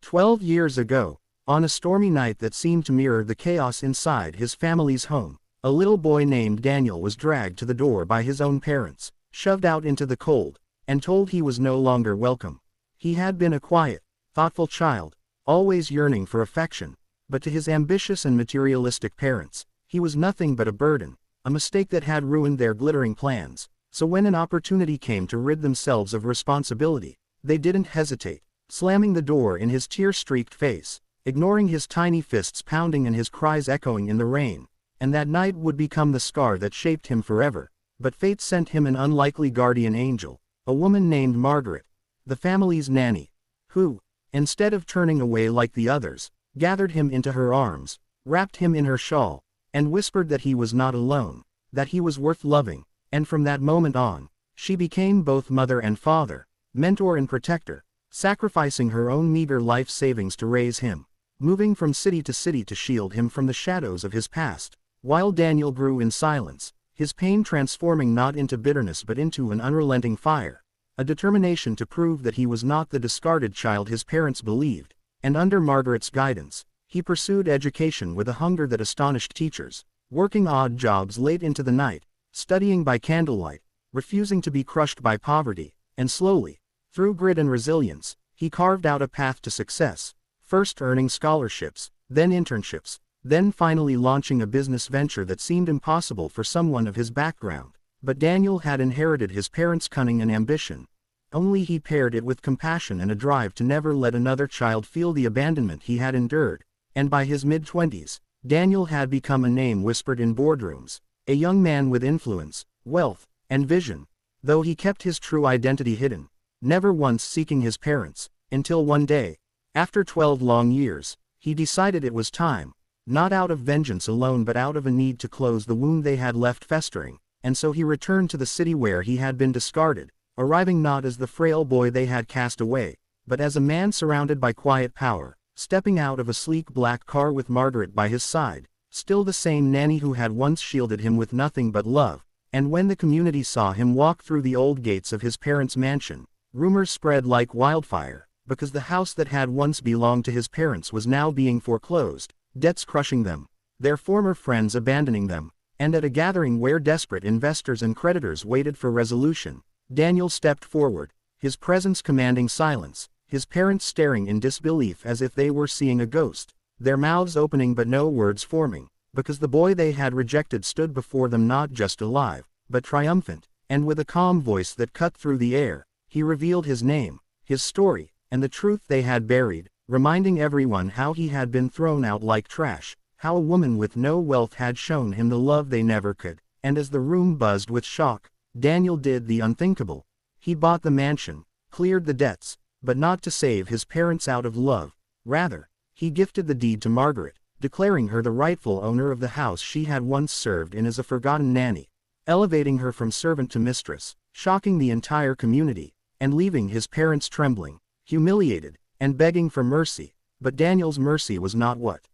12 years ago, on a stormy night that seemed to mirror the chaos inside his family's home, a little boy named Daniel was dragged to the door by his own parents, shoved out into the cold, and told he was no longer welcome. He had been a quiet, thoughtful child, always yearning for affection, but to his ambitious and materialistic parents, he was nothing but a burden, a mistake that had ruined their glittering plans. So when an opportunity came to rid themselves of responsibility, they didn't hesitate, slamming the door in his tear-streaked face, ignoring his tiny fists pounding and his cries echoing in the rain. And that night would become the scar that shaped him forever. But fate sent him an unlikely guardian angel, a woman named Margaret, the family's nanny, who, instead of turning away like the others, gathered him into her arms, wrapped him in her shawl, and whispered that he was not alone, that he was worth loving. And from that moment on, she became both mother and father, mentor and protector, sacrificing her own meager life savings to raise him, moving from city to city to shield him from the shadows of his past, while Daniel grew in silence, his pain transforming not into bitterness but into an unrelenting fire, a determination to prove that he was not the discarded child his parents believed. And under Margaret's guidance, he pursued education with a hunger that astonished teachers, working odd jobs late into the night, studying by candlelight, refusing to be crushed by poverty, and slowly, through grit and resilience, he carved out a path to success, first earning scholarships, then internships, then finally launching a business venture that seemed impossible for someone of his background. But Daniel had inherited his parents' cunning and ambition. Only he paired it with compassion and a drive to never let another child feel the abandonment he had endured. And by his mid-20s, Daniel had become a name whispered in boardrooms, a young man with influence, wealth, and vision, though he kept his true identity hidden, never once seeking his parents, until one day, after 12 long years, he decided it was time, not out of vengeance alone but out of a need to close the wound they had left festering. And so he returned to the city where he had been discarded, arriving not as the frail boy they had cast away, but as a man surrounded by quiet power, stepping out of a sleek black car with Margaret by his side, still the same nanny who had once shielded him with nothing but love. And when the community saw him walk through the old gates of his parents' mansion, rumors spread like wildfire, because the house that had once belonged to his parents was now being foreclosed, debts crushing them, their former friends abandoning them. And at a gathering where desperate investors and creditors waited for resolution, Daniel stepped forward, his presence commanding silence, his parents staring in disbelief as if they were seeing a ghost, their mouths opening but no words forming, because the boy they had rejected stood before them not just alive, but triumphant. And with a calm voice that cut through the air, he revealed his name, his story, and the truth they had buried, reminding everyone how he had been thrown out like trash, how a woman with no wealth had shown him the love they never could. And as the room buzzed with shock, Daniel did the unthinkable. He bought the mansion, cleared the debts, but not to save his parents out of love. Rather, he gifted the deed to Margaret, declaring her the rightful owner of the house she had once served in as a forgotten nanny, elevating her from servant to mistress, shocking the entire community, and leaving his parents trembling, humiliated, and begging for mercy. But Daniel's mercy was not what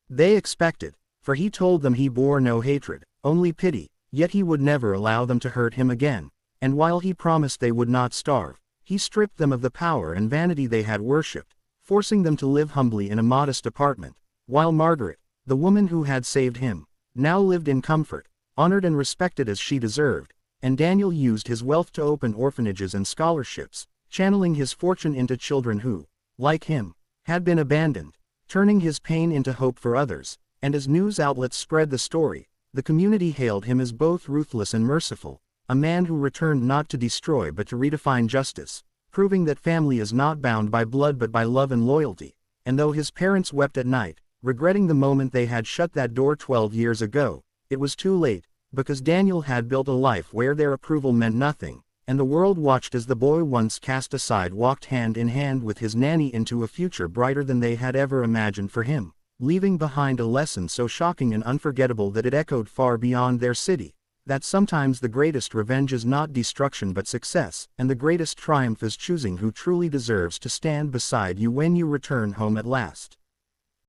they expected, for he told them he bore no hatred, only pity, yet he would never allow them to hurt him again. And while he promised they would not starve, he stripped them of the power and vanity they had worshipped, forcing them to live humbly in a modest apartment, while Margaret, the woman who had saved him, now lived in comfort, honored and respected as she deserved. And Daniel used his wealth to open orphanages and scholarships, channeling his fortune into children who, like him, had been abandoned, turning his pain into hope for others. And as news outlets spread the story, the community hailed him as both ruthless and merciful, a man who returned not to destroy but to redefine justice, proving that family is not bound by blood but by love and loyalty. And though his parents wept at night, regretting the moment they had shut that door 12 years ago, it was too late, because Daniel had built a life where their approval meant nothing. And the world watched as the boy once cast aside walked hand in hand with his nanny into a future brighter than they had ever imagined for him, leaving behind a lesson so shocking and unforgettable that it echoed far beyond their city, that sometimes the greatest revenge is not destruction but success, and the greatest triumph is choosing who truly deserves to stand beside you when you return home at last.